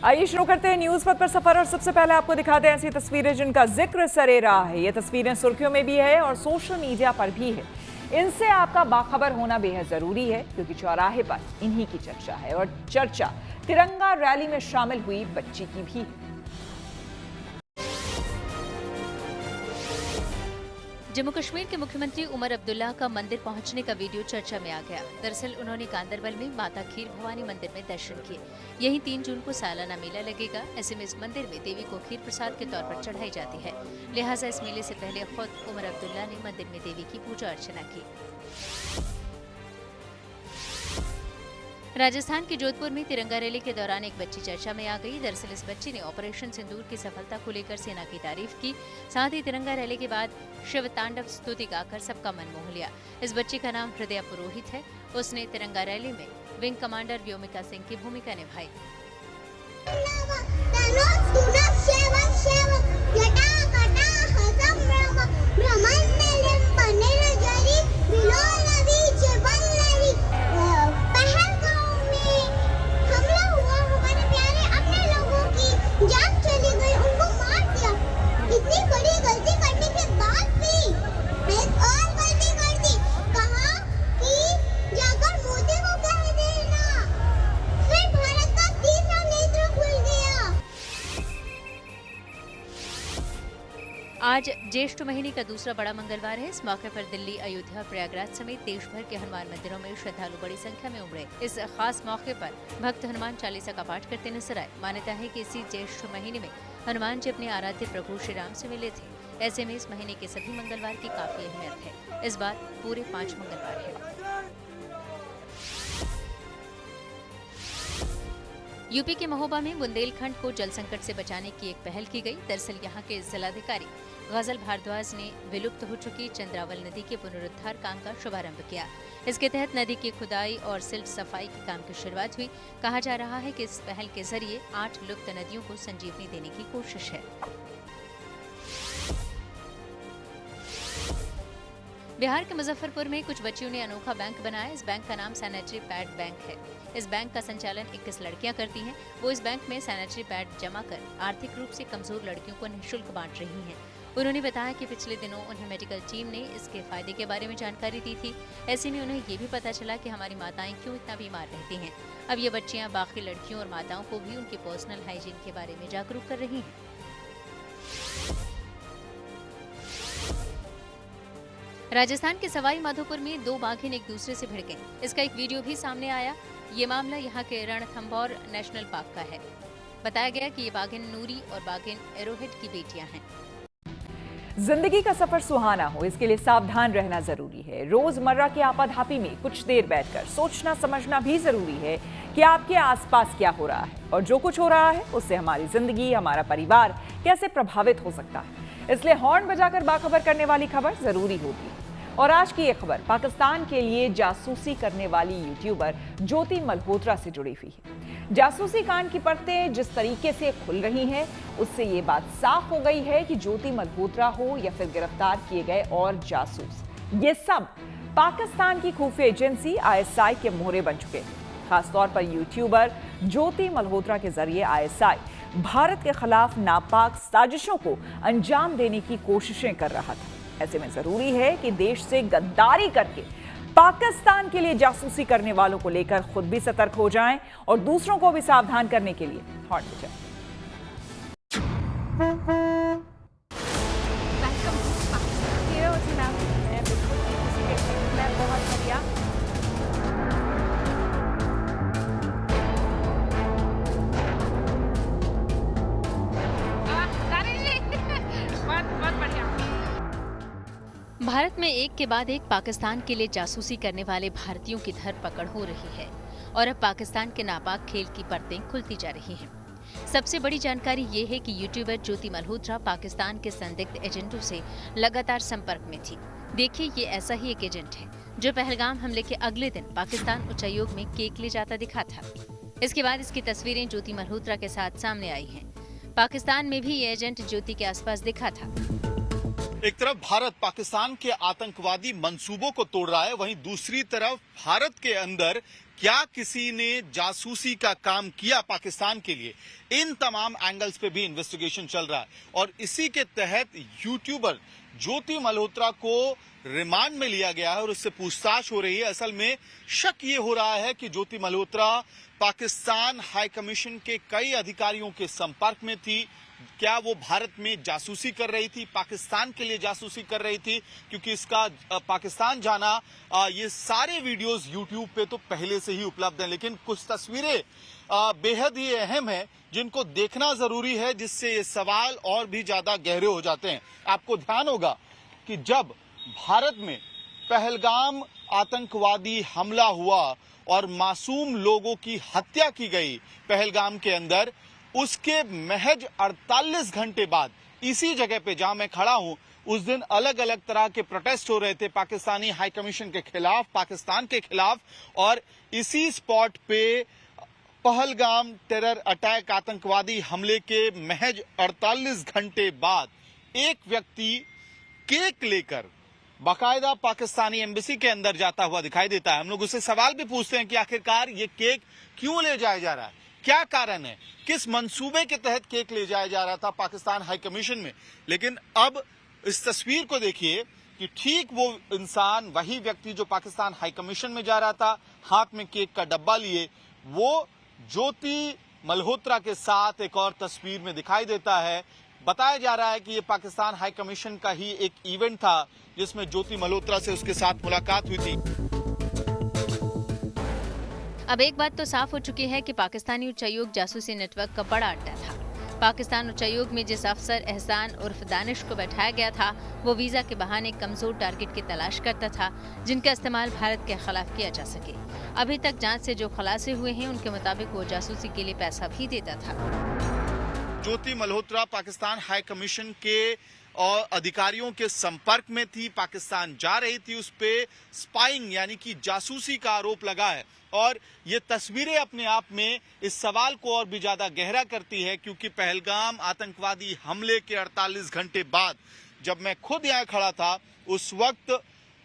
आइए शुरू करते हैं न्यूज पथ पर सफर और सबसे पहले आपको दिखाते हैं ऐसी तस्वीरें जिनका जिक्र सरे रहा है। ये तस्वीरें सुर्खियों में भी है और सोशल मीडिया पर भी है। इनसे आपका बाखबर होना बेहद जरूरी है क्योंकि चौराहे पर इन्हीं की चर्चा है और चर्चा तिरंगा रैली में शामिल हुई बच्ची की भी है। जम्मू कश्मीर के मुख्यमंत्री उमर अब्दुल्ला का मंदिर पहुंचने का वीडियो चर्चा में आ गया। दरअसल उन्होंने गांदरबल में माता खीर भवानी मंदिर में दर्शन किए। यहीं 3 जून को सालाना मेला लगेगा। ऐसे में इस मंदिर में देवी को खीर प्रसाद के तौर पर चढ़ाई जाती है। लिहाजा इस मेले से पहले खुद उमर अब्दुल्ला ने मंदिर में देवी की पूजा अर्चना की। राजस्थान के जोधपुर में तिरंगा रैली के दौरान एक बच्ची चर्चा में आ गई। दरअसल इस बच्ची ने ऑपरेशन सिंदूर की सफलता को लेकर सेना की तारीफ की। साथ ही तिरंगा रैली के बाद शिव तांडव स्तुति गाकर सबका मन मोह लिया। इस बच्ची का नाम हृदय पुरोहित है। उसने तिरंगा रैली में विंग कमांडर व्योमिका सिंह की भूमिका निभाई। आज ज्येष्ठ महीने का दूसरा बड़ा मंगलवार है। इस मौके पर दिल्ली, अयोध्या, प्रयागराज समेत देश भर के हनुमान मंदिरों में श्रद्धालु बड़ी संख्या में उमड़े। इस खास मौके पर भक्त हनुमान चालीसा का पाठ करते नजर आए। मान्यता है कि इसी ज्येष्ठ महीने में हनुमान जी अपने आराध्य प्रभु श्री राम से मिले थे। ऐसे में इस महीने के सभी मंगलवार की काफी अहमियत है। इस बार पूरे 5 मंगलवार है। यूपी के महोबा में बुंदेलखंड को जल संकट से बचाने की एक पहल की गई। दरअसल यहाँ के जिलाधिकारी गजल भारद्वाज ने विलुप्त हो चुकी चंद्रावल नदी के पुनरुद्धार काम का शुभारंभ किया। इसके तहत नदी की खुदाई और सिल्ट सफाई के काम की शुरुआत हुई। कहा जा रहा है कि इस पहल के जरिए 8 लुप्त नदियों को संजीवनी देने की कोशिश है। बिहार के मुजफ्फरपुर में कुछ बच्चियों ने अनोखा बैंक बनाया। इस बैंक का नाम सैनिटरी पैड बैंक है। इस बैंक का संचालन 21 लड़कियां करती हैं। वो इस बैंक में सैनिटरी पैड जमा कर आर्थिक रूप से कमजोर लड़कियों को निःशुल्क बांट रही हैं। उन्होंने बताया कि पिछले दिनों उन्हें मेडिकल टीम ने इसके फायदे के बारे में जानकारी दी थी। ऐसे में उन्हें ये भी पता चला कि हमारी माताएं क्यों इतना बीमार रहती हैं। अब ये बच्चियां बाकी लड़कियों और माताओं को भी उनके पर्सनल हाइजीन के बारे में जागरूक कर रही हैं। राजस्थान के सवाई माधोपुर में 2 बाघिन एक दूसरे से भिड़ गईं। इसका एक वीडियो भी सामने आया। ये मामला यहाँ के रणथंभौर नेशनल पार्क का है। बताया गया कि ये बाघिन नूरी और बाघिन एरोहेड की बेटियां हैं। जिंदगी का सफर सुहाना हो, इसके लिए सावधान रहना जरूरी है। रोजमर्रा की आपाधापी में कुछ देर बैठकर सोचना समझना भी जरूरी है कि आपके आसपास क्या हो रहा है और जो कुछ हो रहा है उससे हमारी जिंदगी, हमारा परिवार कैसे प्रभावित हो सकता है। इसलिए हॉर्न बजाकर बाखबर करने वाली खबर जरूरी होती है। और आज की ये खबर पाकिस्तान के लिए जासूसी करने वाली यूट्यूबर ज्योति मल्होत्रा से जुड़ी हुई है। जासूसी कांड की परतें जिस तरीके से खुल रही हैं, उससे ये बात साफ हो गई है कि ज्योति मल्होत्रा हो या फिर गिरफ्तार किए गए और जासूस, ये सब पाकिस्तान की खुफिया एजेंसी ISI के मोहरे बन चुके हैं। खासतौर पर यूट्यूबर ज्योति मल्होत्रा के जरिए ISI भारत के खिलाफ नापाक साजिशों को अंजाम देने की कोशिशें कर रहा था। ऐसे में जरूरी है कि देश से गद्दारी करके पाकिस्तान के लिए जासूसी करने वालों को लेकर खुद भी सतर्क हो जाएं और दूसरों को भी सावधान करने के लिए हॉर्न बजाएं। बहुत बढ़िया। भारत में एक के बाद एक पाकिस्तान के लिए जासूसी करने वाले भारतीयों की धरपकड़ हो रही है और अब पाकिस्तान के नापाक खेल की परतें खुलती जा रही हैं। सबसे बड़ी जानकारी ये है कि यूट्यूबर ज्योति मल्होत्रा पाकिस्तान के संदिग्ध एजेंटों से लगातार संपर्क में थी। देखिए, ये ऐसा ही एक एजेंट है जो पहलगाम हमले के अगले दिन पाकिस्तान उच्चायोग में केक ले जाता दिखा था। इसके बाद इसकी तस्वीरें ज्योति मल्होत्रा के साथ सामने आई हैं। पाकिस्तान में भी ये एजेंट ज्योति के आसपास दिखा था। एक तरफ भारत पाकिस्तान के आतंकवादी मंसूबों को तोड़ रहा है, वहीं दूसरी तरफ भारत के अंदर क्या किसी ने जासूसी का काम किया पाकिस्तान के लिए, इन तमाम एंगल्स पे भी इन्वेस्टिगेशन चल रहा है। और इसी के तहत यूट्यूबर ज्योति मल्होत्रा को रिमांड में लिया गया है और उससे पूछताछ हो रही है। असल में शक ये हो रहा है कि ज्योति मल्होत्रा पाकिस्तान हाई कमीशन के कई अधिकारियों के संपर्क में थी। क्या वो भारत में जासूसी कर रही थी, पाकिस्तान के लिए जासूसी कर रही थी? क्योंकि इसका पाकिस्तान जाना, ये सारे वीडियोस यूट्यूब पे तो पहले से ही उपलब्ध हैं, लेकिन कुछ तस्वीरें बेहद ही अहम है जिनको देखना जरूरी है, जिससे ये सवाल और भी ज्यादा गहरे हो जाते हैं। आपको ध्यान होगा कि जब भारत में पहलगाम आतंकवादी हमला हुआ और मासूम लोगों की हत्या की गई पहलगाम के अंदर, उसके महज 48 घंटे बाद इसी जगह पे जहां मैं खड़ा हूं, उस दिन अलग अलग तरह के प्रोटेस्ट हो रहे थे पाकिस्तानी हाई कमीशन के खिलाफ, पाकिस्तान के खिलाफ। और इसी स्पॉट पे पहलगाम टेरर अटैक, आतंकवादी हमले के महज 48 घंटे बाद एक व्यक्ति केक लेकर बाकायदा पाकिस्तानी एम्बेसी के अंदर जाता हुआ दिखाई देता है। हम लोग उससे सवाल भी पूछते हैं कि आखिरकार ये केक क्यों ले जाया जा रहा है, क्या कारण है, किस मंसूबे के तहत केक ले जाया जा रहा था पाकिस्तान हाई कमीशन में। लेकिन अब इस तस्वीर को देखिए कि ठीक वो इंसान, वही व्यक्ति जो पाकिस्तान हाई कमीशन में जा रहा था, हाथ में केक का डब्बा लिए, वो ज्योति मल्होत्रा के साथ एक और तस्वीर में दिखाई देता है। बताया जा रहा है कि ये पाकिस्तान हाई कमीशन का ही एक इवेंट था जिसमें ज्योति मल्होत्रा से उसके साथ मुलाकात हुई थी। अब एक बात तो साफ हो चुकी है कि पाकिस्तानी उच्चायोग जासूसी नेटवर्क का बड़ा अड्डा था। पाकिस्तान उच्चायोग में जिस अफसर एहसान उर्फ दानिश को बैठाया गया था, वो वीजा के बहाने कमजोर टारगेट की तलाश करता था जिनका इस्तेमाल भारत के खिलाफ किया जा सके। अभी तक जांच से जो खुलासे हुए हैं उनके मुताबिक वो जासूसी के लिए पैसा भी देता था। ज्योति मल्होत्रा पाकिस्तान हाई कमीशन के और अधिकारियों के संपर्क में थी, पाकिस्तान जा रही थी, उस पे स्पाइंग यानी कि जासूसी का आरोप लगा है। और ये तस्वीरें अपने आप में इस सवाल को और भी ज्यादा गहरा करती है, क्योंकि पहलगाम आतंकवादी हमले के 48 घंटे बाद जब मैं खुद यहाँ खड़ा था, उस वक्त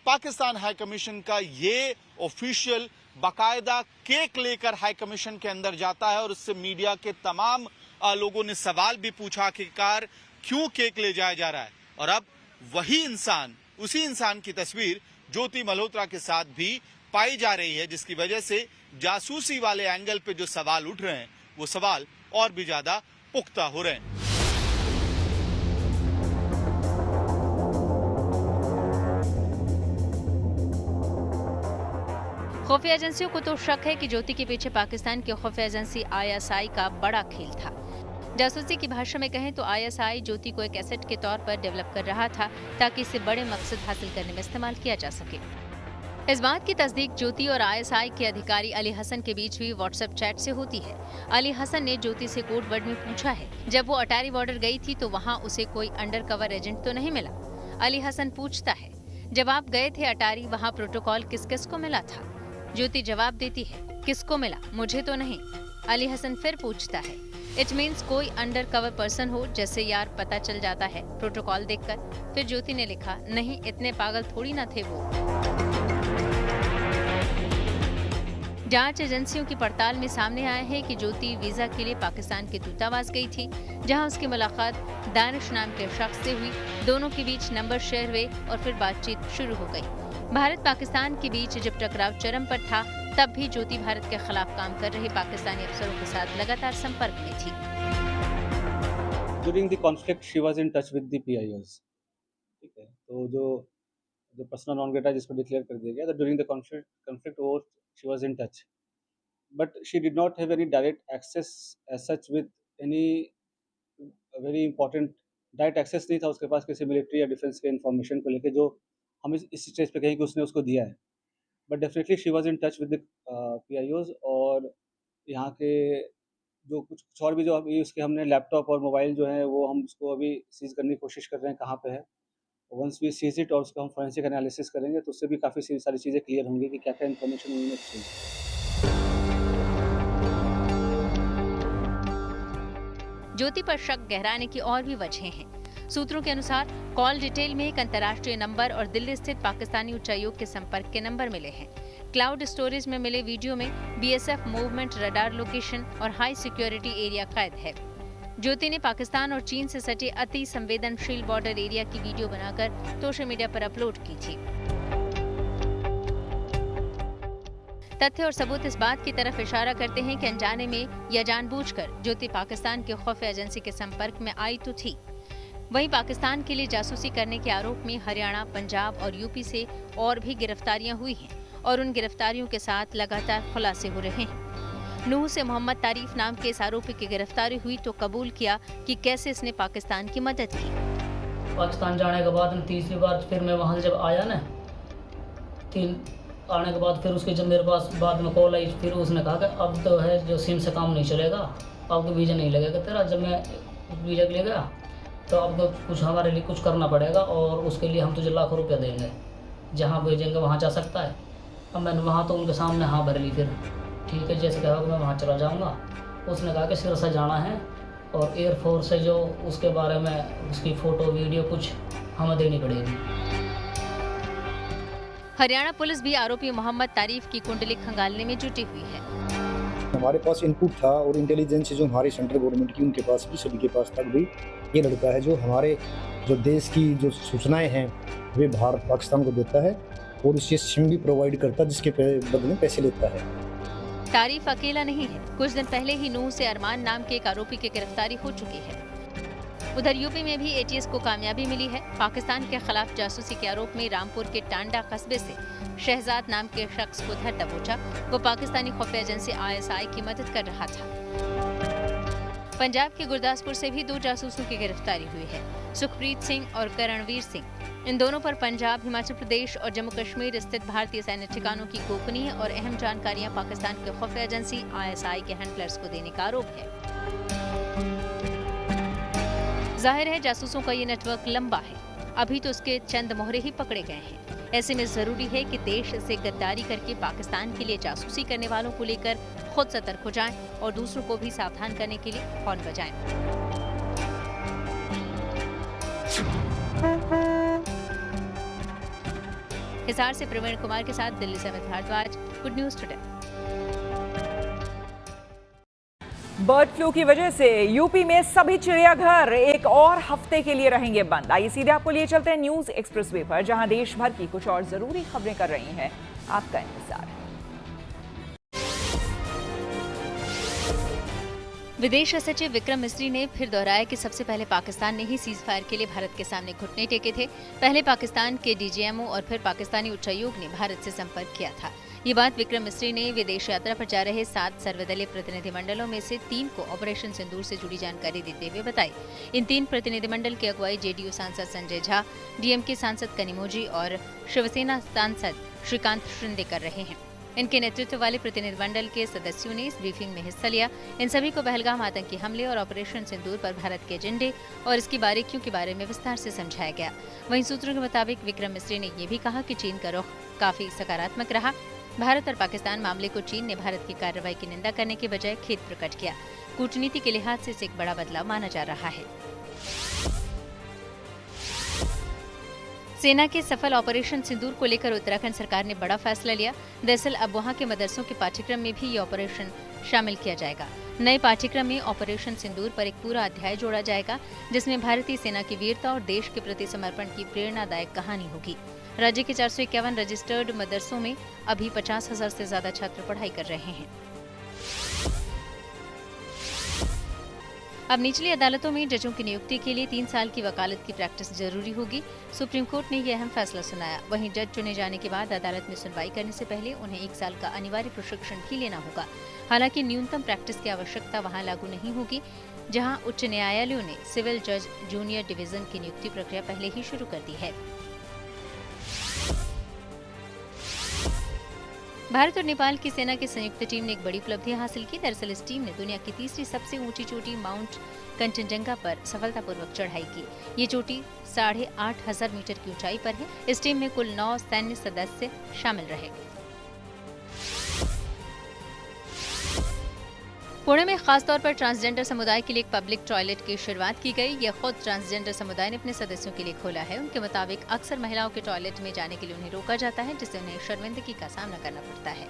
पाकिस्तान हाई कमीशन का ये ऑफिशियल बाकायदा केक लेकर हाई कमीशन के अंदर जाता है और उससे मीडिया के तमाम लोगों ने सवाल भी पूछा कि कार क्यों केक ले जाया जा रहा है। और अब वही इंसान, उसी इंसान की तस्वीर ज्योति मल्होत्रा के साथ भी पाई जा रही है, जिसकी वजह से जासूसी वाले एंगल पे जो सवाल उठ रहे हैं वो सवाल और भी ज्यादा पुख्ता हो रहे हैं। खुफिया एजेंसियों को तो शक है कि ज्योति के पीछे पाकिस्तान की खुफिया एजेंसी ISI का बड़ा खेल था। जासूसी की भाषा में कहें तो ISI ज्योति को एक एसेट के तौर पर डेवलप कर रहा था ताकि इसे बड़े मकसद हासिल करने में इस्तेमाल किया जा सके। इस बात की तस्दीक ज्योति और ISI के अधिकारी अली हसन के बीच हुई व्हाट्सएप चैट से होती है। अली हसन ने ज्योति से कोड वर्ड में पूछा है, जब वो अटारी बॉर्डर गई थी तो वहाँ उसे कोई अंडरकवर एजेंट तो नहीं मिला? अली हसन पूछता है, जब आप गए थे अटारी वहाँ प्रोटोकॉल किस किस को मिला था? ज्योति जवाब देती है, किसको मिला, मुझे तो नहीं। अली हसन फिर पूछता है, इट मीन्स कोई अंडर कवर पर्सन हो, जैसे यार पता चल जाता है प्रोटोकॉल देखकर। फिर ज्योति ने लिखा, नहीं इतने पागल थोड़ी ना थे वो। जांच एजेंसियों की पड़ताल में सामने आया है कि ज्योति वीजा के लिए पाकिस्तान के दूतावास गई थी, जहां उसकी मुलाकात दानिश नाम के शख्स से हुई। दोनों के बीच नंबर शेयर हुए और फिर बातचीत शुरू हो गई। भारत पाकिस्तान के बीच जब टकराव चरम पर था, तब भी ज्योति भारत के खिलाफ काम कर रहे पाकिस्तानी अफसरों के साथ लगातार संपर्क में थी। During the conflict, she was in touch with the PIOs. ठीक है, तो जो पर्सनल नॉन ग्रेटा जिसको डिक्लेयर कर दिया गया, ड्यूरिंग द conflict वो she was in touch, but she did not have any direct access as such with any very important direct access नहीं था उसके पास किसी मिलिट्री या डिफेंस के इंफॉर्मेशन को लेके, जो हम इस स्टेज पे कहें कि उसने उसको दिया है। But definitely she was in touch with the PIOs, और यहाँ के जो कुछ और भी जो अभी उसके हमने लैपटॉप और मोबाइल जो है वो हम उसको अभी सीज करने की कोशिश कर रहे हैं कहाँ पे है। वंस वी सीज इट और उसको हम फोरेंसिक एनालिसिस करेंगे तो उससे भी काफ़ी सारी चीज़ें क्लियर होंगी कि क्या क्या इन्फॉर्मेशन उन्होंने एक्सचेंज। ज्योति पर शक गहराने की और भी वजहें हैं। सूत्रों के अनुसार कॉल डिटेल में एक अंतर्राष्ट्रीय नंबर और दिल्ली स्थित पाकिस्तानी उच्चायोग के संपर्क के नंबर मिले हैं। क्लाउड स्टोरेज में मिले वीडियो में BSF मूवमेंट रडार लोकेशन और हाई सिक्योरिटी एरिया कैद है। ज्योति ने पाकिस्तान और चीन से सटे अति संवेदनशील बॉर्डर एरिया की वीडियो बनाकर सोशल मीडिया पर अपलोड की थी। तथ्य और सबूत इस बात की तरफ इशारा करते हैं कि अनजाने में या जानबूझकर ज्योति पाकिस्तान के खुफिया एजेंसी के संपर्क में आई तो थी। वहीं पाकिस्तान के लिए जासूसी करने के आरोप में हरियाणा, पंजाब और यूपी से और भी गिरफ्तारियां हुई हैं और उन गिरफ्तारियों के साथ लगातार खुलासे हो रहे हैं। नूह से मोहम्मद तारीफ नाम के इस आरोपी की गिरफ्तारी हुई तो कबूल किया कि कैसे इसने पाकिस्तान की मदद की। पाकिस्तान जाने के बाद तीसरी बार फिर मैं वहाँ से जब आया ना, आने के बाद फिर उसके जब मेरे पास बाद में कॉल आई, फिर उसने कहा कि अब तो है जो सिम से काम नहीं चलेगा, अब तो वीज़ा नहीं लगेगा तेरा। जब मैं वीज़ा ले गया तो अब तो कुछ हमारे लिए कुछ करना पड़ेगा और उसके लिए हम तुझे लाखों रुपया देंगे, जहाँ भेजेंगे वहाँ जा सकता है। अब मैंने वहाँ तो उनके सामने हाँ भर ली, फिर ठीक है जैसे कहा मैं वहाँ चला जाऊँगा। उसने कहा कि सिरसा जाना है और एयरफोर्स से जो उसके बारे में उसकी फ़ोटो वीडियो कुछ हमें देनी पड़ेगी। हरियाणा पुलिस भी आरोपी मोहम्मद तारीफ की कुंडली खंगालने में जुटी हुई है। हमारे पास इनपुट था और इंटेलिजेंस जो हमारी सेंट्रल गवर्नमेंट की उनके पास भी, सभी के पास तक भी ये लड़का है जो हमारे जो देश की जो सूचनाएं हैं वे भारत पाकिस्तान को देता है और उससे सिम भी प्रोवाइड करता है जिसके बदले में पैसे लेता है। तारीफ अकेला नहीं है। कुछ दिन पहले ही नूह से अरमान नाम के एक आरोपी की गिरफ्तारी हो चुकी है। उधर यूपी में भी ATS को कामयाबी मिली है। पाकिस्तान के खिलाफ जासूसी के आरोप में रामपुर के टांडा कस्बे से शहजाद नाम के शख्स को धर दबोचा। वो पाकिस्तानी खुफिया एजेंसी ISI की मदद कर रहा था। पंजाब के गुरदासपुर से भी 2 जासूसों की गिरफ्तारी हुई है, सुखप्रीत सिंह और करणवीर सिंह। इन दोनों पर पंजाब, हिमाचल प्रदेश और जम्मू कश्मीर स्थित भारतीय सैन्य ठिकानों की गोपनीय और अहम जानकारियां पाकिस्तान के खुफिया एजेंसी ISI के हैंडलर्स को देने का आरोप है। जाहिर है जासूसों का ये नेटवर्क लंबा है, अभी तो उसके चंद मोहरे ही पकड़े गए हैं। ऐसे में जरूरी है कि देश से गद्दारी करके पाकिस्तान के लिए जासूसी करने वालों को लेकर खुद सतर्क हो जाएं और दूसरों को भी सावधान करने के लिए हॉर्न बजाएं। हिसार से प्रवीण कुमार के साथ दिल्ली से Amit Bhardwaj, good news today. Bird flu की वजह से यूपी में सभी चिड़ियाघर एक और हफ्ते के लिए रहेंगे बंद। आइए सीधे आपको लिए चलते हैं न्यूज एक्सप्रेसवे पर, जहां देश भर की कुछ और जरूरी खबरें कर रही हैं आपका इंतजार। विदेश सचिव विक्रम मिस्री ने फिर दोहराया कि सबसे पहले पाकिस्तान ने ही सीज फायर के लिए भारत के सामने घुटने टेके थे। पहले पाकिस्तान के DGMO और फिर पाकिस्तानी उच्चायोग ने भारत से संपर्क किया था। ये बात विक्रम मिस्री ने विदेश यात्रा पर जा रहे 7 सर्वदलीय प्रतिनिधिमंडलों में से 3 को ऑपरेशन सिंदूर से जुड़ी जानकारी देते हुए बताई। इन 3 प्रतिनिधिमंडल की अगुवाई JDU सांसद संजय झा, DMK सांसद कनिमोजी और शिवसेना सांसद श्रीकांत शिंदे कर रहे हैं। इनके नेतृत्व वाले प्रतिनिधिमंडल के सदस्यों ने इस ब्रीफिंग में हिस्सा लिया। इन सभी को पहलगाम आतंकी हमले और ऑपरेशन सिंदूर पर भारत के एजेंडे और इसकी बारीकियों के बारे में विस्तार से समझाया गया। वहीं सूत्रों के मुताबिक विक्रम मिस्री ने यह भी कहा कि चीन का रुख काफी सकारात्मक रहा। भारत और पाकिस्तान मामले को चीन ने भारत की कार्रवाई की निंदा करने के बजाय खेद प्रकट किया। कूटनीति के लिहाज से इसे एक बड़ा बदलाव माना जा रहा है। सेना के सफल ऑपरेशन सिंदूर को लेकर उत्तराखंड सरकार ने बड़ा फैसला लिया। दरअसल अब वहां के मदरसों के पाठ्यक्रम में भी ये ऑपरेशन शामिल किया जाएगा। नए पाठ्यक्रम में ऑपरेशन सिंदूर पर एक पूरा अध्याय जोड़ा जाएगा, जिसमें भारतीय सेना की वीरता और देश के प्रति समर्पण की प्रेरणादायक कहानी होगी। राज्य के 451 रजिस्टर्ड मदरसों में अभी 50,000 से ज्यादा छात्र पढ़ाई कर रहे हैं। अब निचली अदालतों में जजों की नियुक्ति के लिए 3 साल की वकालत की प्रैक्टिस जरूरी होगी। सुप्रीम कोर्ट ने यह अहम फैसला सुनाया। वहीं जज चुने जाने के बाद अदालत में सुनवाई करने से पहले उन्हें 1 साल का अनिवार्य प्रशिक्षण भी लेना होगा। हालांकि न्यूनतम प्रैक्टिस की आवश्यकता वहां लागू नहीं होगी, जहां उच्च न्यायालयों ने सिविल जज जूनियर डिवीजन की नियुक्ति प्रक्रिया पहले ही शुरू कर दी है। भारत और नेपाल की सेना की संयुक्त टीम ने एक बड़ी उपलब्धि हासिल की। दरअसल इस टीम ने दुनिया की तीसरी सबसे ऊंची चोटी माउंट कंचनजंगा पर सफलतापूर्वक चढ़ाई की। ये चोटी 8,500 मीटर की ऊंचाई पर है। इस टीम में कुल 9 सैन्य सदस्य शामिल रहे। पुणे में खासतौर पर ट्रांसजेंडर समुदाय के लिए एक पब्लिक टॉयलेट की शुरुआत की गई। यह खुद ट्रांसजेंडर समुदाय ने अपने सदस्यों के लिए खोला है। उनके मुताबिक अक्सर महिलाओं के टॉयलेट में जाने के लिए उन्हें रोका जाता है, जिससे उन्हें शर्मिंदगी का सामना करना पड़ता है।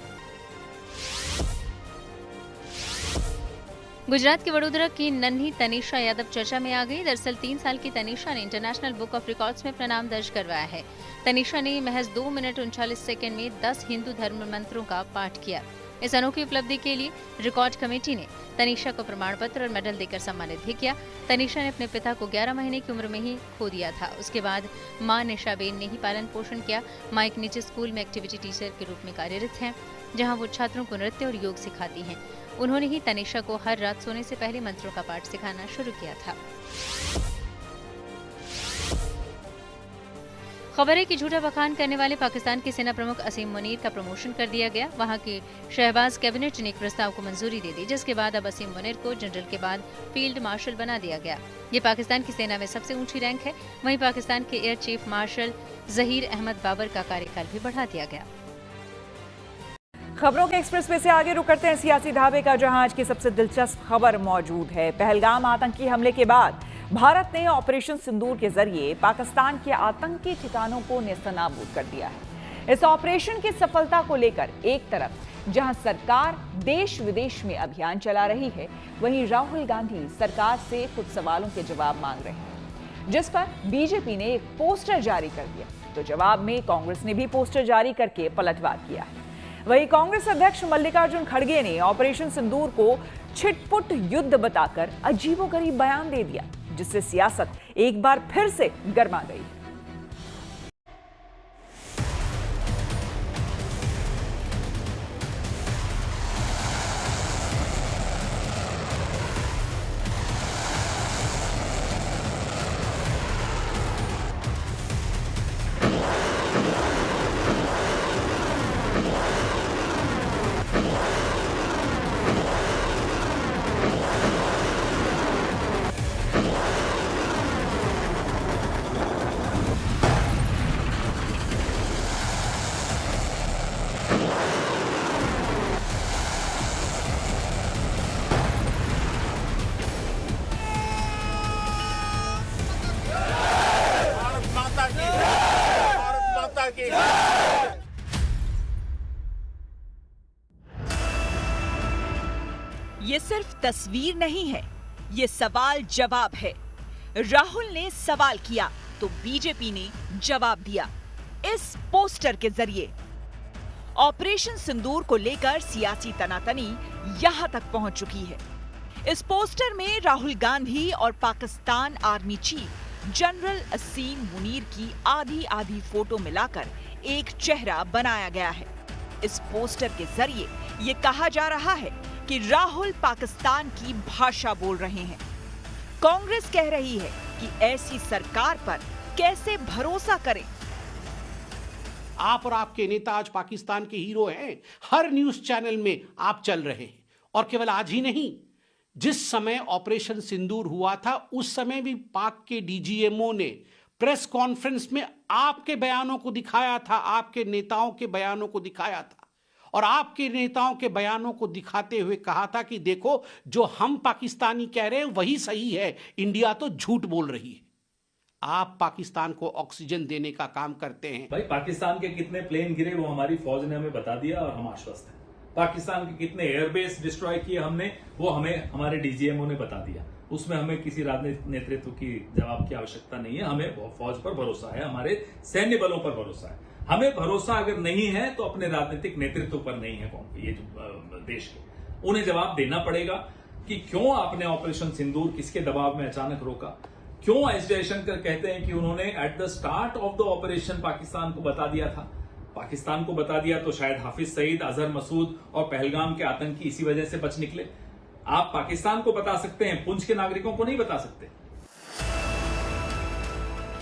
गुजरात के वडोदरा की नन्ही तनीषा यादव चर्चा में आ गई। दरअसल 3 साल की तनीषा ने इंटरनेशनल बुक ऑफ रिकॉर्ड्स में अपना नाम दर्ज करवाया है। तनीषा ने महज 2 मिनट 39 सेकंड में 10 हिंदू धर्म मंत्रों का पाठ किया। इस अनोखी उपलब्धि के लिए रिकॉर्ड कमेटी ने तनीषा को प्रमाण पत्र और मेडल देकर सम्मानित भी किया। तनीषा ने अपने पिता को 11 महीने की उम्र में ही खो दिया था। उसके बाद मां निशाबेन ने ही पालन पोषण किया। मां एक निजी स्कूल में एक्टिविटी टीचर के रूप में कार्यरत हैं, जहां वो छात्रों को नृत्य और योग सिखाती हैं। उन्होंने ही तनीषा को हर रात सोने से पहले मंत्रों का पाठ सिखाना शुरू किया था। खबर है कि झूठा बखान करने वाले पाकिस्तान के सेना प्रमुख असीम मुनीर का प्रमोशन कर दिया गया। वहां की शहबाज कैबिनेट ने एक प्रस्ताव को मंजूरी दे दी, जिसके बाद अब असीम मुनीर को जनरल के बाद फील्ड मार्शल बना दिया गया। ये पाकिस्तान की सेना में सबसे ऊंची रैंक है। वहीं पाकिस्तान के air chief marshal Zaheer Ahmed Babar का कार्यकाल भी बढ़ा दिया गया। खबरों के एक्सप्रेस वे से आगे रुक करते हैं सियासी ढाबे का, जहां आज की सबसे दिलचस्प खबर मौजूद है। पहलगाम आतंकी हमले के बाद भारत ने ऑपरेशन सिंदूर के जरिए पाकिस्तान के आतंकी ठिकानों को नेस्तनाबूद कर दिया है। इस ऑपरेशन की सफलता को लेकर एक तरफ जहां सरकार देश विदेश में अभियान चला रही है, वहीं राहुल गांधी सरकार से कुछ सवालों के जवाब मांग रहे हैं, जिस पर बीजेपी ने एक पोस्टर जारी कर दिया। तो जवाब में कांग्रेस ने भी पोस्टर जारी करके पलटवार किया है। वहीं कांग्रेस अध्यक्ष मल्लिकार्जुन खड़गे ने ऑपरेशन सिंदूर को छिटपुट युद्ध बताकर अजीबोगरीब बयान दे दिया, जिससे सियासत एक बार फिर से गर्मा गई। ये सिर्फ तस्वीर नहीं है, ये सवाल जवाब है। राहुल ने सवाल किया तो बीजेपी ने जवाब दिया इस पोस्टर के जरिए। ऑपरेशन सिंदूर को लेकर सियासी तनातनी यहां तक पहुंच चुकी है। इस पोस्टर में राहुल गांधी और पाकिस्तान आर्मी चीफ जनरल असीम मुनीर की आधी आधी फोटो मिलाकर एक चेहरा बनाया गया है। इस पोस्टर के जरिए ये कहा जा रहा है कि राहुल पाकिस्तान की भाषा बोल रहे हैं। कांग्रेस कह रही है कि ऐसी सरकार पर कैसे भरोसा करें। आप और आपके नेता आज पाकिस्तान के हीरो हैं। हर न्यूज चैनल में आप चल रहे हैं, और केवल आज ही नहीं, जिस समय ऑपरेशन सिंदूर हुआ था उस समय भी पाक के डीजीएमओ ने प्रेस कॉन्फ्रेंस में आपके बयानों को दिखाया था, आपके नेताओं के बयानों को दिखाया था, और आपके नेताओं के बयानों को दिखाते हुए कहा था कि देखो, जो हम पाकिस्तानी कह रहे हैं वही सही है, इंडिया तो झूठ बोल रही है। आप पाकिस्तान को ऑक्सीजन देने का काम करते हैं। भाई, पाकिस्तान के कितने प्लेन गिरे वो हमारी फौज ने हमें बता दिया और हम आश्वस्त हैं। पाकिस्तान के कितने एयरबेस डिस्ट्रॉय किए हमने, वो हमें हमारे डीजीएमओ ने बता दिया। उसमें हमें किसी राजनीतिक नेतृत्व की जवाब की आवश्यकता नहीं है। हमें फौज पर भरोसा है, हमारे सैन्य बलों पर भरोसा है। हमें भरोसा अगर नहीं है तो अपने राजनीतिक नेतृत्व पर नहीं है। ये जो देश के, उन्हें जवाब देना पड़ेगा कि क्यों आपने ऑपरेशन सिंदूर किसके दबाव में अचानक रोका। क्यों एस जयशंकर कहते हैं कि उन्होंने at the start of the operation Pakistan को बता दिया था। पाकिस्तान को बता दिया तो शायद हाफिज सईद, अजहर मसूद और पहलगाम के आतंकी इसी वजह से बच निकले। आप पाकिस्तान को बता सकते हैं, पुंछ के नागरिकों को नहीं बता सकते।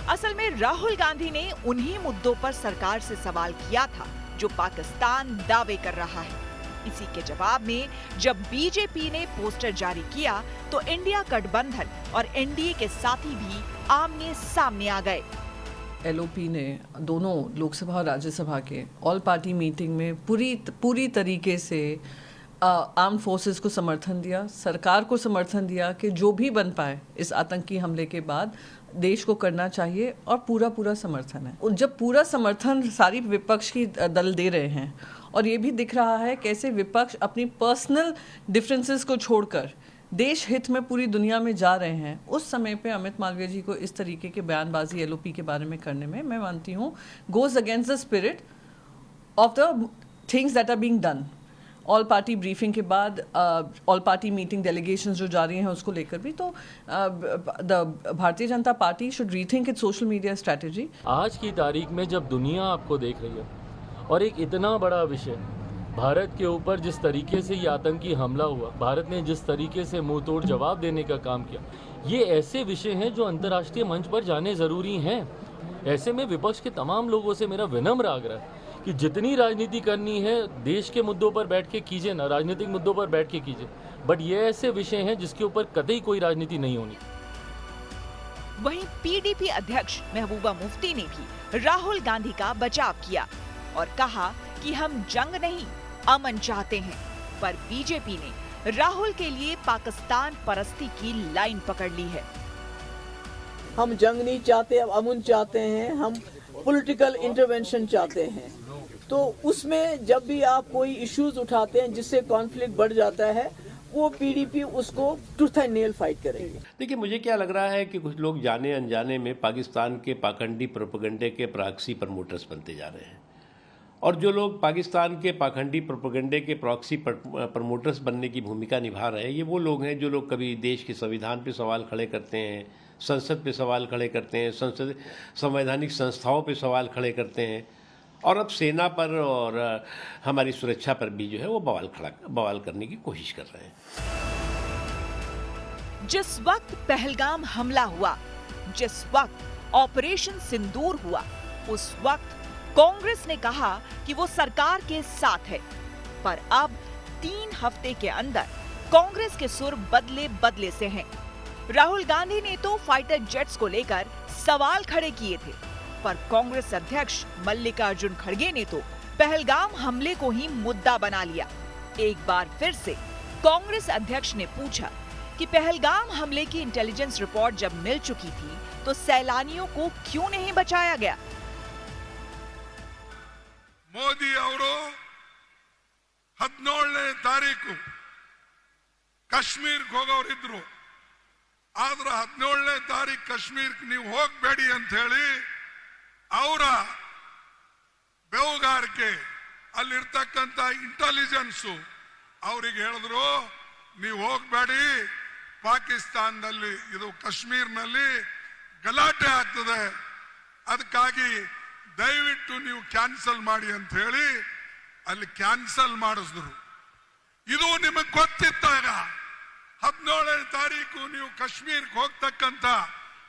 असल में राहुल गांधी ने उन्हीं मुद्दों पर सरकार से सवाल किया था जो पाकिस्तान दावे कर रहा है। इसी के जवाब में जब बीजेपी ने पोस्टर जारी किया तो इंडिया गठबंधन और एनडीए के साथी भी आमने सामने आ गए। एलओपी ने दोनों लोकसभा और राज्यसभा के ऑल पार्टी मीटिंग में पूरी तरीके से आर्म फोर्सेस को समर्थन दिया, सरकार को समर्थन दिया कि जो भी बन पाए इस आतंकी हमले के बाद देश को करना चाहिए, और पूरा समर्थन है। और जब पूरा समर्थन सारी विपक्ष की दल दे रहे हैं, और ये भी दिख रहा है कैसे विपक्ष अपनी पर्सनल डिफरेंसेस को छोड़कर देश हित में पूरी दुनिया में जा रहे हैं, उस समय पे अमित मालवीय जी को इस तरीके के बयानबाजी एलओपी के बारे में करने में, मैं मानती हूँ, goes against the spirit of the things that are being done. All party briefing के बाद ऑल पार्टी मीटिंग डेलीगेशंस जो जा रही हैं उसको लेकर भी, तो the Bharatiya Janata party should rethink it's social media strategy. आज की तारीख में जब दुनिया आपको देख रही है और एक इतना बड़ा विषय भारत के ऊपर जिस तरीके से ये आतंकी हमला हुआ, भारत ने जिस तरीके से मुंह तोड़ जवाब देने का काम किया, ये ऐसे विषय हैं जो अंतर्राष्ट्रीय मंच पर जाने ज़रूरी हैं। ऐसे में विपक्ष के तमाम लोगों से मेरा विनम्र आग्रह है कि जितनी राजनीति करनी है देश के मुद्दों पर बैठ के कीजिए ना, राजनीतिक मुद्दों पर बैठ के कीजिए, बट ये ऐसे विषय हैं जिसके ऊपर कतई कोई राजनीति नहीं होनी। वहीं पीडीपी अध्यक्ष महबूबा मुफ्ती ने भी राहुल गांधी का बचाव किया और कहा कि हम जंग नहीं अमन चाहते हैं, पर बीजेपी ने राहुल के लिए पाकिस्तान परस्ती की लाइन पकड़ ली है। हम जंग नहीं चाहते, अब अमन चाहते हैं, हम पॉलिटिकल इंटरवेंशन चाहते हैं। तो उसमें जब भी आप कोई इश्यूज उठाते हैं जिससे कॉन्फ्लिक्ट बढ़ जाता है, वो पीडीपी उसको टूथ एंड नेल फाइट करेगी। देखिए, मुझे क्या लग रहा है कि कुछ लोग जाने अनजाने में पाकिस्तान के पाखंडी प्रोपेगेंडे के प्रॉक्सी प्रमोटर्स बनते जा रहे हैं, और जो लोग पाकिस्तान के पाखंडी प्रोपेगेंडे के प्रॉक्सी प्रमोटर्स बनने की भूमिका निभा रहे हैं, ये वो लोग हैं जो लोग कभी देश के संविधान पे सवाल खड़े करते हैं, संसद पे सवाल खड़े करते हैं, संवैधानिक संस्थाओं पे सवाल खड़े करते हैं, और अब सेना पर और हमारी सुरक्षा पर भी जो है वो बवाल करने की कोशिश कर रहे हैं। जिस वक्त पहलगाम हमला हुआ, जिस वक्त ऑपरेशन सिंदूर हुआ, उस वक्त कांग्रेस ने कहा कि वो सरकार के साथ है, पर अब 3 हफ्ते के अंदर कांग्रेस के सुर बदले से हैं। राहुल गांधी ने तो फाइटर जेट्स को लेकर सवाल खड़े किए थे, पर कांग्रेस अध्यक्ष मल्लिकार्जुन खड़गे ने तो पहलगाम हमले को ही मुद्दा बना लिया। एक बार फिर से कांग्रेस अध्यक्ष ने पूछा कि पहलगाम हमले की इंटेलिजेंस रिपोर्ट जब मिल चुकी थी तो सैलानियों को क्यों नहीं बचाया गया। ಮೋದಿ ಅವರು 17ನೇ ತಾರೀಕು ಕಾಶ್ಮೀರಕ್ಕೆ ಹೋಗೋರಿದ್ರು, ಆದ್ರೆ 17ನೇ ತಾರೀಕು ಕಾಶ್ಮೀರಕ್ಕೆ ನೀವು ಹೋಗಬೇಡಿ ಅಂತ ಹೇಳಿ ಅವರ ಬೆವುಗಾರಿಕೆ ಅಲ್ಲಿರ್ತಕ್ಕಂಥ ಇಂಟೆಲಿಜೆನ್ಸ್ ಅವರಿಗೆ ಹೇಳಿದ್ರು, ನೀವು ಹೋಗಬೇಡಿ, ಪಾಕಿಸ್ತಾನದಲ್ಲಿ ಇದು ಕಾಶ್ಮೀರನಲ್ಲಿ ಗಲಾಟೆ ಆಗ್ತದೆ, ಅದಕ್ಕಾಗಿ ದಯವಿಟ್ಟು ನೀವು ಕ್ಯಾನ್ಸಲ್ ಮಾಡಿ ಅಂತ ಹೇಳಿ ಅಲ್ಲಿ ಕ್ಯಾನ್ಸಲ್ ಮಾಡಿಸಿದ್ರು. ಇದು ನಿಮಗೆ ಗೊತ್ತಿದ್ದಾಗ 17ನೇ ತಾರೀಕು ನೀವು ಕಾಶ್ಮೀರಕ್ಕೆ ಹೋಗ್ತಕ್ಕಂಥ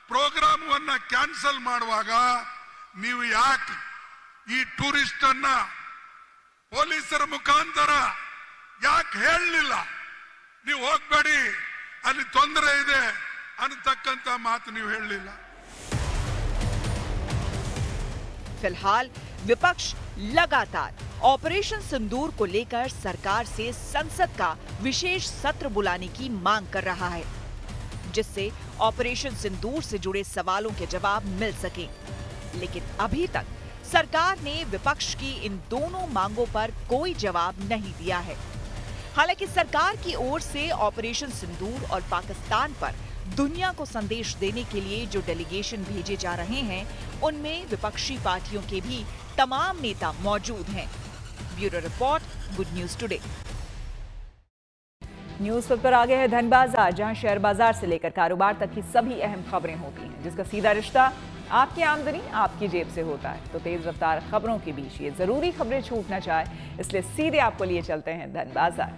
ಪ್ರೋಗ್ರಾಮವನ್ನ ಕ್ಯಾನ್ಸಲ್ ಮಾಡುವಾಗ ನೀವು ಯಾಕೆ ಈ ಟೂರಿಸ್ಟ್ ಅನ್ನ ಪೊಲೀಸರ ಮುಖಾಂತರ ಯಾಕೆ ಹೇಳಲಿಲ್ಲ, ನೀವು ಹೋಗಬೇಡಿ ಅಲ್ಲಿ ತೊಂದರೆ ಇದೆ ಅನ್ನತಕ್ಕಂಥ ಮಾತು ನೀವು ಹೇಳಲಿಲ್ಲ. फिलहाल विपक्ष लगातार ऑपरेशन सिंदूर को लेकर सरकार से संसद का विशेष सत्र बुलाने की मांग कर रहा है, जिससे ऑपरेशन सिंदूर से जुड़े सवालों के जवाब मिल सके। लेकिन अभी तक सरकार ने विपक्ष की इन दोनों मांगों पर कोई जवाब नहीं दिया है। हालांकि सरकार की ओर से ऑपरेशन सिंदूर और पाकिस्तान पर दुनिया को संदेश देने के लिए जो डेलीगेशन भेजे जा रहे हैं, उनमें विपक्षी पार्टियों के भी तमाम नेता मौजूद हैं। Bureau report, good news today. News पर आगे है धन बाजार, जहां शेयर बाजार से लेकर कारोबार तक की सभी अहम खबरें होती हैं, जिसका सीधा रिश्ता आपकी आमदनी आपकी जेब से होता है। तो तेज रफ्तार खबरों के बीच ये जरूरी खबरें छूट ना जाए, इसलिए सीधे आपको लिए चलते हैं धन बाजार।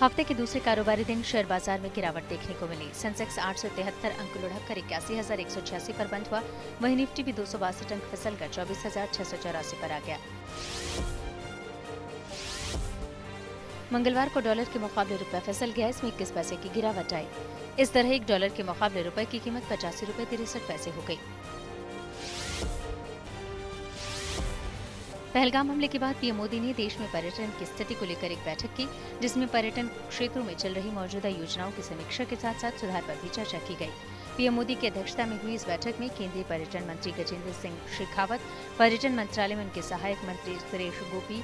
हफ्ते के दूसरे कारोबारी दिन शेयर बाजार में गिरावट देखने को मिली। सेंसेक्स 873 अंक लुढ़ककर 81,186 पर बंद हुआ। वहीं निफ्टी भी 262 अंक फिसलकर 24,684 पर आ गया। मंगलवार को डॉलर के मुकाबले रुपया फिसल गया, इसमें 21 पैसे की गिरावट आई। इस तरह $1 के मुकाबले रुपए की कीमत 85 रुपये 63 पैसे हो गई। पहलगाम हमले के बाद पीएम मोदी ने देश में पर्यटन की स्थिति को लेकर एक बैठक की, जिसमें पर्यटन क्षेत्रों में चल रही मौजूदा योजनाओं की समीक्षा के साथ साथ सुधार पर भी चर्चा की गई। पीएम मोदी की अध्यक्षता में हुई इस बैठक में केंद्रीय पर्यटन मंत्री गजेंद्र सिंह शेखावत, पर्यटन मंत्रालय में उनके सहायक मंत्री सुरेश गोपी,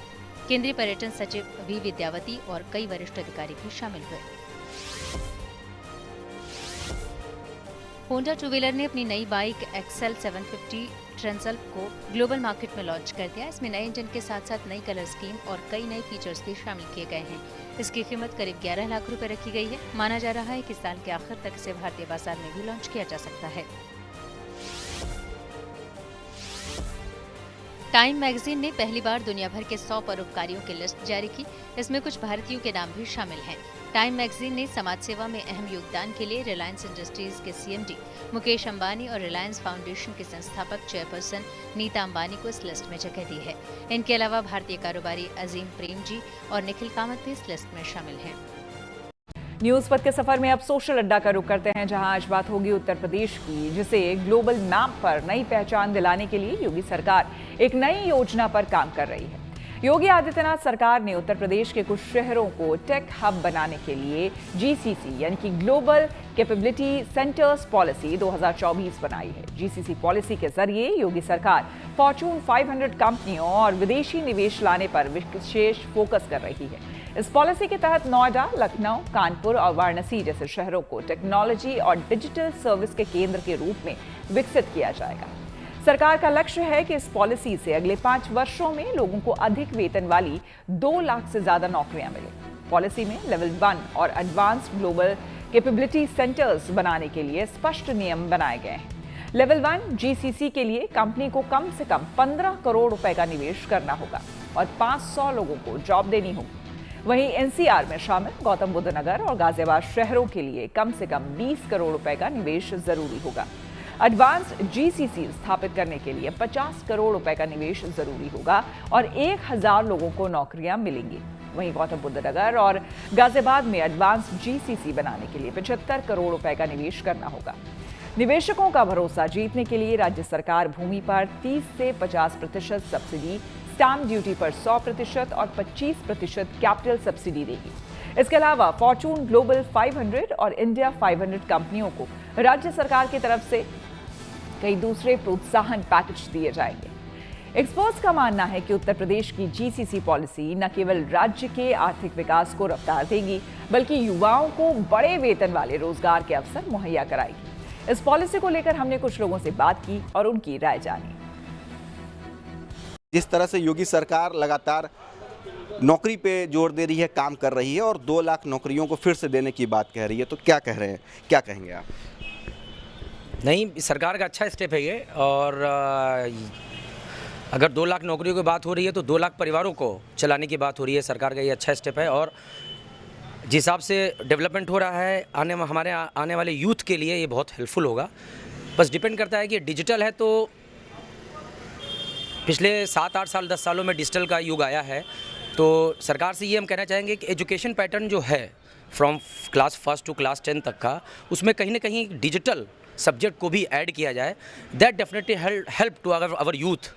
केंद्रीय पर्यटन सचिव वी विद्यावती और कई वरिष्ठ अधिकारी भी शामिल हुए। होंडा टू व्हीलर ने अपनी नई बाइक एक्सेल 750 ट्रांसल्प को ग्लोबल मार्केट में लॉन्च कर दिया। इसमें नए इंजन के साथ साथ नई कलर स्कीम और कई नए फीचर्स भी शामिल किए गए हैं। इसकी कीमत करीब 11 लाख रुपए रखी गई है। माना जा रहा है कि साल के आखिर तक इसे भारतीय बाजार में भी लॉन्च किया जा सकता है। टाइम मैगजीन ने पहली बार दुनिया भर के 100 परोपकारियों की लिस्ट जारी की। इसमें कुछ भारतीयों के नाम भी शामिल हैं। टाइम मैगजीन ने समाज सेवा में अहम योगदान के लिए रिलायंस इंडस्ट्रीज के सीएमडी मुकेश अंबानी और रिलायंस फाउंडेशन के संस्थापक चेयरपर्सन नीता अंबानी को इस लिस्ट में जगह दी है। इनके अलावा भारतीय कारोबारी अजीम प्रेम जी और निखिल कामत भी इस लिस्ट में शामिल हैं। न्यूज पथ के सफर में अब सोशल अड्डा का रुख करते हैं, जहां आज बात होगी उत्तर प्रदेश की, जिसे ग्लोबल मैप पर नई पहचान दिलाने के लिए योगी सरकार एक नई योजना पर काम कर रही है। योगी आदित्यनाथ सरकार ने उत्तर प्रदेश के कुछ शहरों को टेक हब बनाने के लिए जीसीसी यानी कि ग्लोबल कैपेबिलिटी सेंटर्स पॉलिसी 2024 बनाई है। जीसीसी पॉलिसी के जरिए योगी सरकार फॉर्च्यून 500 कंपनियों और विदेशी निवेश लाने पर विशेष फोकस कर रही है। इस पॉलिसी के तहत नोएडा, लखनऊ, कानपुर और वाराणसी जैसे शहरों को टेक्नोलॉजी और डिजिटल सर्विस के केंद्र के रूप में विकसित किया जाएगा। सरकार का लक्ष्य है कि इस पॉलिसी से अगले 5 वर्षों में लोगों को अधिक वेतन वाली 2 लाख से ज्यादा नौकरियां मिलें। पॉलिसी में लेवल 1 और एडवांस्ड ग्लोबल कैपेबिलिटी सेंटर्स बनाने के लिए स्पष्ट नियम बनाए गए हैं। लेवल 1 जीसीसी के लिए कंपनी को कम से कम 15 करोड़ रुपए का निवेश करना होगा और 500 लोगों को जॉब देनी होगी। वहीं एनसीआर में शामिल गौतम बुद्ध नगर और गाजियाबाद शहरों के लिए कम से कम 20 करोड़ रुपए का निवेश जरूरी होगा। एडवांस्ड जीसीसी स्थापित करने के लिए 50 करोड़ रुपए का निवेश जरूरी होगा और 1000 लोगों को नौकरियां मिलेंगी। वहीं गौतम बुद्ध नगर और गाजियाबाद में एडवांस्ड जीसीसी बनाने के लिए 75 करोड़ रुपए का निवेश करना होगा। निवेशकों का भरोसा जीतने के लिए राज्य सरकार भूमि पर 30 से 50% सब्सिडी, स्टैंप ड्यूटी पर 100% और 25% कैपिटल सब्सिडी देगी। इसके अलावा फॉर्च्यून ग्लोबल 500 और इंडिया 500 कंपनियों को राज्य सरकार की तरफ से कई दूसरे प्रोत्साहन पैकेज दिए जाएंगे। एक्सपर्ट्स का मानना है कि उत्तर प्रदेश की जीसीसी पॉलिसी न केवल राज्य के आर्थिक विकास को रफ्तार देगी, बल्कि युवाओं को बड़े वेतन वाले रोजगार के अवसर मुहैया कराएगी। इस पॉलिसी को लेकर हमने कुछ लोगों से बात की और उनकी राय जानी। जिस तरह से योगी सरकार लगातार नौकरी पे जोर दे रही है, काम कर रही है और 2 लाख नौकरियों को फिर से देने की बात कह रही है, तो क्या कह रहे हैं, क्या कहेंगे आप? नहीं, सरकार का अच्छा स्टेप है ये। और अगर 2 लाख नौकरियों की बात हो रही है तो 2 लाख परिवारों को चलाने की बात हो रही है। सरकार का ये अच्छा स्टेप है और जिस हिसाब से डेवलपमेंट हो रहा है हमारे आने वाले यूथ के लिए ये बहुत हेल्पफुल होगा। बस डिपेंड करता है कि डिजिटल है तो पिछले 7-8 साल 10 सालों में डिजिटल का युग आया है, तो सरकार से ये हम कहना चाहेंगे कि एजुकेशन पैटर्न जो है फ्रॉम क्लास 1 टू क्लास 10 तक का, उसमें कहीं ना कहीं डिजिटल सब्जेक्ट को भी ऐड किया जाए। That definitely help to our youth,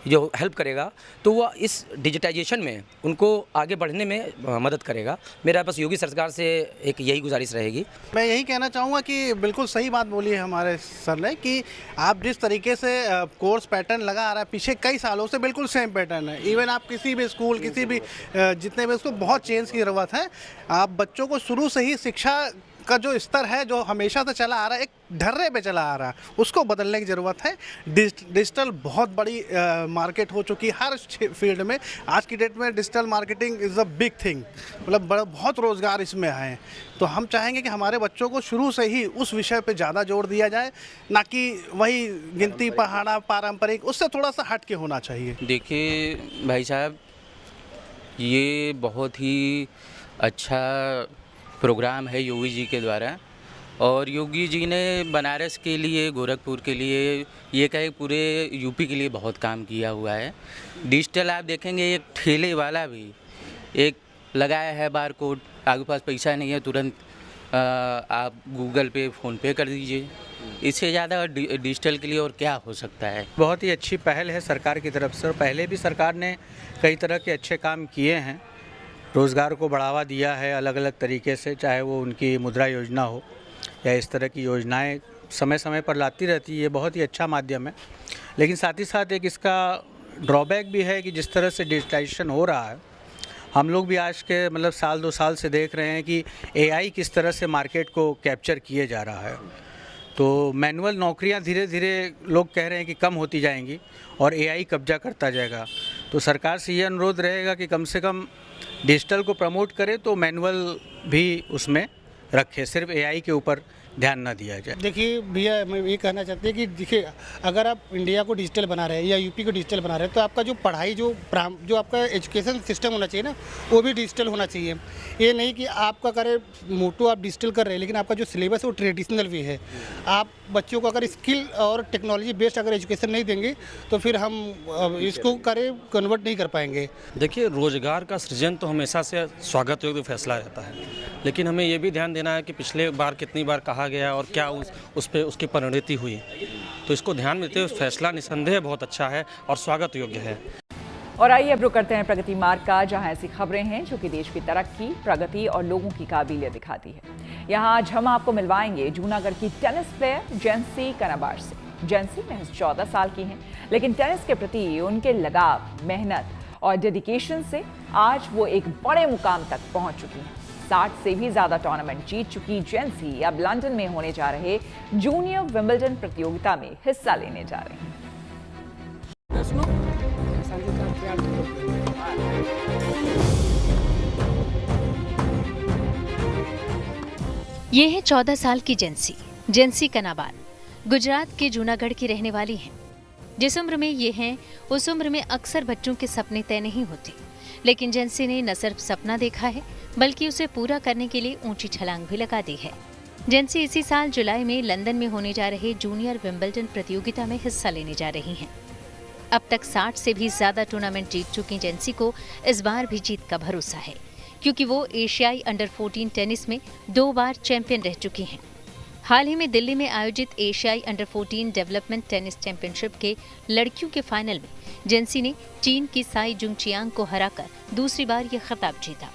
जो हेल्प करेगा तो वह इस डिजिटाइजेशन में उनको आगे बढ़ने में मदद करेगा। मेरा बस योगी सरकार से एक यही गुजारिश रहेगी। मैं यही कहना चाहूँगा कि बिल्कुल सही बात बोली है हमारे सर ने कि आप जिस तरीके से कोर्स पैटर्न लगा आ रहा है पिछले कई सालों से, बिल्कुल सेम पैटर्न है। इवन आप किसी भी स्कूल, किसी भी जितने भी, उसको बहुत चेंज की ज़रूरत है। आप बच्चों को शुरू से ही शिक्षा का जो स्तर है, जो हमेशा से चला आ रहा है, एक ढर्रे पे चला आ रहा है, उसको बदलने की ज़रूरत है। डिजिटल बहुत बड़ी मार्केट हो चुकी है हर फील्ड में। आज की डेट में digital marketing is a big thing, मतलब बहुत रोज़गार इसमें आए। तो हम चाहेंगे कि हमारे बच्चों को शुरू से ही उस विषय पे ज़्यादा जोर दिया जाए, ना कि वही गिनती पहाड़ा पारंपरिक, उससे थोड़ा सा हट के होना चाहिए। देखिए भाई साहब, ये बहुत ही अच्छा प्रोग्राम है योगी जी के द्वारा, और योगी जी ने बनारस के लिए, गोरखपुर के लिए, ये कहे पूरे यूपी के लिए बहुत काम किया हुआ है। डिजिटल आप देखेंगे, एक ठेले वाला भी एक लगाया है बार कोड, आगे पास पैसा नहीं है तुरंत आप गूगल पे, फ़ोन पे कर दीजिए। इससे ज़्यादा डिजिटल के लिए और क्या हो सकता है। बहुत ही अच्छी पहल है सरकार की तरफ से, और पहले भी सरकार ने कई तरह के अच्छे काम किए हैं, रोज़गार को बढ़ावा दिया है अलग अलग तरीके से, चाहे वो उनकी मुद्रा योजना हो या इस तरह की योजनाएं समय समय पर लाती रहती है। ये बहुत ही अच्छा माध्यम है, लेकिन साथ ही साथ एक इसका ड्रॉबैक भी है कि जिस तरह से डिजिटाइजेशन हो रहा है, हम लोग भी आज के मतलब साल 2 साल से देख रहे हैं कि AI किस तरह से मार्केट को कैप्चर किए जा रहा है। तो मैनुअल नौकरियां धीरे धीरे लोग कह रहे हैं कि कम होती जाएंगी और AI कब्जा करता जाएगा। तो सरकार से ये अनुरोध रहेगा कि कम से कम डिजिटल को प्रमोट करे तो मैनुअल भी उसमें रखे, सिर्फ AI के ऊपर ध्यान ना दिया जाए। देखिए भैया, मैं ये कहना चाहते हैं कि देखिए, अगर आप इंडिया को डिजिटल बना रहे हैं या यूपी को डिजिटल बना रहे हैं, तो आपका जो पढ़ाई जो आपका एजुकेशन सिस्टम होना चाहिए ना, वो भी डिजिटल होना चाहिए। ये नहीं कि आपका करे मोटो आप डिजिटल कर रहे हैं, लेकिन आपका जो सिलेबस है वो ट्रेडिशनल भी है। आप बच्चों को अगर स्किल और टेक्नोलॉजी बेस्ड अगर एजुकेशन नहीं देंगे तो फिर हम इसको कन्वर्ट नहीं कर पाएंगे। देखिए, रोजगार का सृजन तो हमेशा से स्वागत योग्य फैसला रहता है, लेकिन हमें ये भी ध्यान देना है कि पिछले बार कितनी बार कहा गया और क्या उस पे उसकी परिणति हुई, तो इसको ध्यान में देते हुए फैसला निसंदेह बहुत अच्छा है और स्वागत योग्य है। और आइए अब रुक करते हैं प्रगति मार्ग का, जहां ऐसी खबरें हैं जो कि देश की तरक्की, प्रगति और लोगों की काबिलियत दिखाती है। यहां आज हम आपको मिलवाएंगे जूनागढ़ की टेनिस प्लेयर जेंसी कनाबार से। जेंसी महज 14 साल की हैं, लेकिन टेनिस के प्रति उनके लगाव, मेहनत और डेडिकेशन से आज वो एक बड़े मुकाम तक पहुंच चुकी हैं। 60 से भी ज्यादा टूर्नामेंट जीत चुकी जेंसी अब लंदन में होने जा रहे जूनियर विंबलडन प्रतियोगिता में हिस्सा लेने जा रही हैं। ये है 14 साल की जेंसी कनाबार। गुजरात के जूनागढ़ की रहने वाली हैं। जिस उम्र में ये हैं, उस उम्र में अक्सर बच्चों के सपने तय नहीं होते, लेकिन जेंसी ने न सिर्फ सपना देखा है बल्कि उसे पूरा करने के लिए ऊंची छलांग भी लगा दी है। जेंसी इसी साल जुलाई में लंदन में होने जा रहे जूनियर विंबलडन प्रतियोगिता में हिस्सा लेने जा रही हैं। अब तक 60 से भी ज्यादा टूर्नामेंट जीत चुकी जेंसी को इस बार भी जीत का भरोसा है, क्योंकि वो एशियाई अंडर 14 टेनिस में 2 बार चैंपियन रह चुकी हैं। हाल ही में दिल्ली में आयोजित एशियाई अंडर 14 डेवलपमेंट टेनिस चैंपियनशिप के लड़कियों के फाइनल में जेंसी ने चीन की साई जुंगचियांग को हराकर दूसरी बार ये खिताब जीता।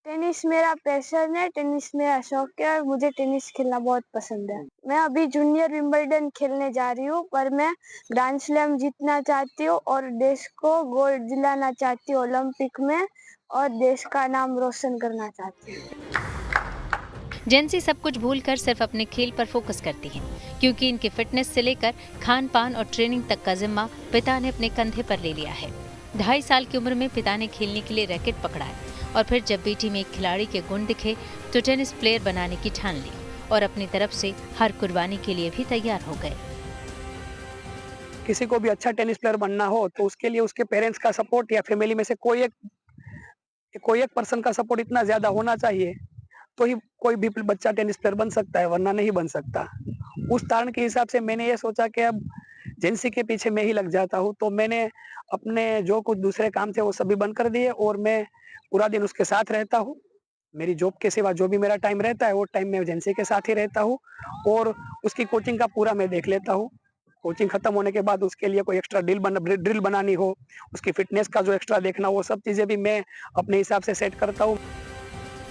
टेनिस मेरा पैशन है, टेनिस मेरा शौक है और मुझे टेनिस खेलना बहुत पसंद है। मैं अभी जूनियर विंबलडन खेलने जा रही हूँ, पर मैं ग्रैंड स्लैम जीतना चाहती हूँ और देश को गोल्ड दिलाना चाहती हूँ ओलंपिक में, और देश का नाम रोशन करना चाहती हूँ। जेंसी सब कुछ भूलकर सिर्फ अपने खेल पर फोकस करती हैं, क्योंकि इनके फिटनेस से लेकर खान पान और ट्रेनिंग तक का जिम्मा पिता ने अपने कंधे पर ले लिया है। 2.5 साल की उम्र में पिता ने खेलने के लिए रैकेट पकड़ा है और फिर जब बेटी में एक खिलाड़ी के गुण दिखे तो टेनिस प्लेयर बनाने की ठान ली और अपनी तरफ से हर कुर्बानी के लिए भी तैयार हो गए। किसी को भी अच्छा टेनिस प्लेयर बनना हो तो उसके लिए उसके पेरेंट्स का सपोर्ट या फैमिली में से कोई एक पर्सन का सपोर्ट इतना ज्यादा होना चाहिए तो ही कोई भी बच्चा टेनिस प्लेयर बन सकता है, वरना नहीं बन सकता। उस कारण के हिसाब से मैंने ये सोचा कि अब जेंसी के पीछे मैं ही लग जाता हूँ, तो मैंने अपने जो कुछ दूसरे काम थे वो सभी बंद कर दिए और मैं पूरा दिन उसके साथ रहता हूँ। मेरी जॉब के सिवा जो भी मेरा टाइम रहता है वो टाइम मैं जेंसी के साथ ही रहता हूँ और उसकी कोचिंग का पूरा मैं देख लेता हूँ। कोचिंग खत्म होने के बाद उसके लिए कोई एक्स्ट्रा ड्रिल बनानी हो, उसकी फिटनेस का जो एक्स्ट्रा देखना, वो सब चीजें भी मैं अपने हिसाब से सेट करता हूँ।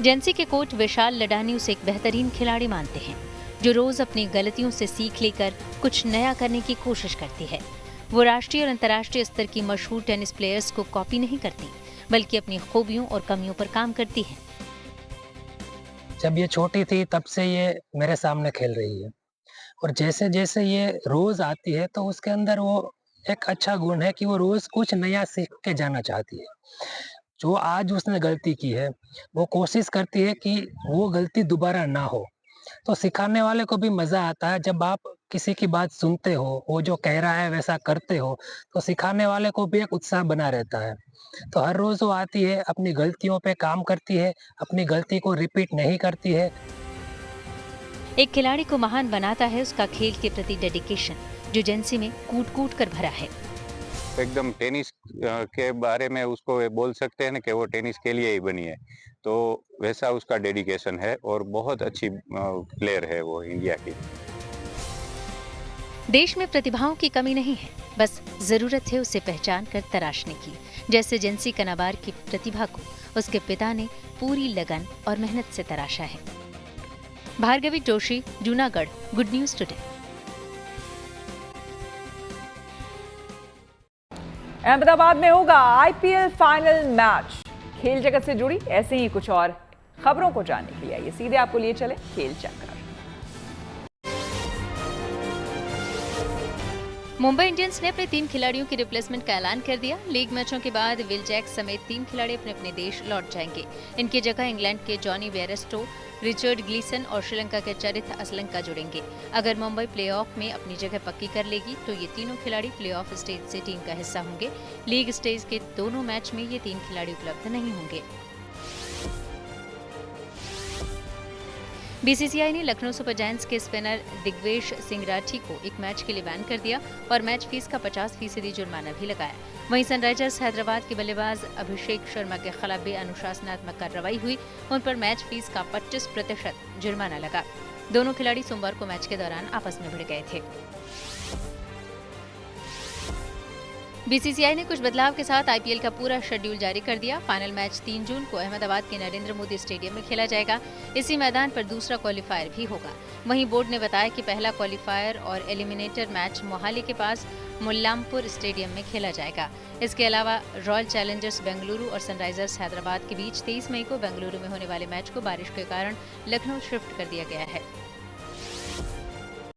जेंसी के कोच विशाल लडानी उसे एक बेहतरीन खिलाड़ी मानते हैं, जो रोज अपनी गलतियों से सीख लेकर कुछ नया करने की कोशिश करती है। वो राष्ट्रीय और अंतर्राष्ट्रीय स्तर की मशहूर टेनिस प्लेयर्स को कॉपी नहीं करती, बल्कि अपनी खूबियों और कमियों पर काम करती है। जब ये छोटी थी तब से ये मेरे सामने खेल रही है और जैसे जैसे ये रोज आती है तो उसके अंदर वो एक अच्छा गुण है कि वो रोज कुछ नया सीख के जाना चाहती है। जो आज उसने गलती की है वो कोशिश करती है कि वो गलती दोबारा ना हो। तो सिखाने वाले को भी मजा आता है जब आप किसी की बात सुनते हो, वो जो कह रहा है वैसा करते हो, तो सिखाने वाले को भी एक उत्साह बना रहता है। तो हर रोज वो आती है, अपनी गलतियों पे काम करती है, अपनी गलती को रिपीट नहीं करती है। एक खिलाड़ी को महान बनाता है उसका खेल के प्रति डेडिकेशन, जो जेंसी में कूट कूट कर भरा है। एकदम टेनिस के बारे में उसको बोल सकते हैं ना कि वो टेनिस के लिए ही बनी है, तो वैसा उसका डेडिकेशन है और बहुत अच्छी प्लेयर है वो इंडिया की। देश में प्रतिभाओं की कमी नहीं है, बस जरूरत है उसे पहचान कर तराशने की। जैसे जिंसी कनाबार की प्रतिभा को उसके पिता ने पूरी लगन और मेहनत से तराशा है। Bhargavi Joshi, Junagadh, good news today. Ahmedabad में होगा आईपीएल फाइनल मैच। खेल जगत से जुड़ी ऐसे ही कुछ और खबरों को जानने के लिए आइए सीधे आपको लिए चले खेल चक्कर। मुंबई इंडियंस ने अपने 3 खिलाड़ियों की रिप्लेसमेंट का ऐलान कर दिया। लीग मैचों के बाद विल जैक समेत 3 खिलाड़ी अपने अपने देश लौट जाएंगे। इनकी जगह इंग्लैंड के जॉनी बेयरस्टो, रिचर्ड ग्लीसन और श्रीलंका के चरित असलंका जुड़ेंगे। अगर मुंबई प्लेऑफ में अपनी जगह पक्की कर लेगी तो ये तीनों खिलाड़ी प्लेऑफ स्टेज से टीम का हिस्सा होंगे। लीग स्टेज के दोनों मैच में ये 3 खिलाड़ी उपलब्ध नहीं होंगे। बीसीसीआई ने लखनऊ सुपर जायंट्स के स्पिनर दिग्वेश सिंह राठी को एक मैच के लिए बैन कर दिया और मैच फीस का 50% जुर्माना भी लगाया। वहीं सनराइजर्स हैदराबाद के बल्लेबाज अभिषेक शर्मा के खिलाफ भी अनुशासनात्मक कार्रवाई हुई। उन पर मैच फीस का 25% जुर्माना लगा। दोनों खिलाड़ी सोमवार को मैच के दौरान आपस में भिड़ गए थे। बीसीसीआई ने कुछ बदलाव के साथ आईपीएल का पूरा शेड्यूल जारी कर दिया। फाइनल मैच 3 जून को अहमदाबाद के नरेंद्र मोदी स्टेडियम में खेला जाएगा। इसी मैदान पर दूसरा क्वालिफायर भी होगा। वहीं बोर्ड ने बताया कि पहला क्वालिफायर और एलिमिनेटर मैच मोहाली के पास मुल्लामपुर स्टेडियम में खेला जाएगा। इसके अलावा रॉयल चैलेंजर्स बेंगलुरु और सनराइजर्स हैदराबाद के बीच 23 मई को बेंगलुरु में होने वाले मैच को बारिश के कारण लखनऊ शिफ्ट कर दिया गया है।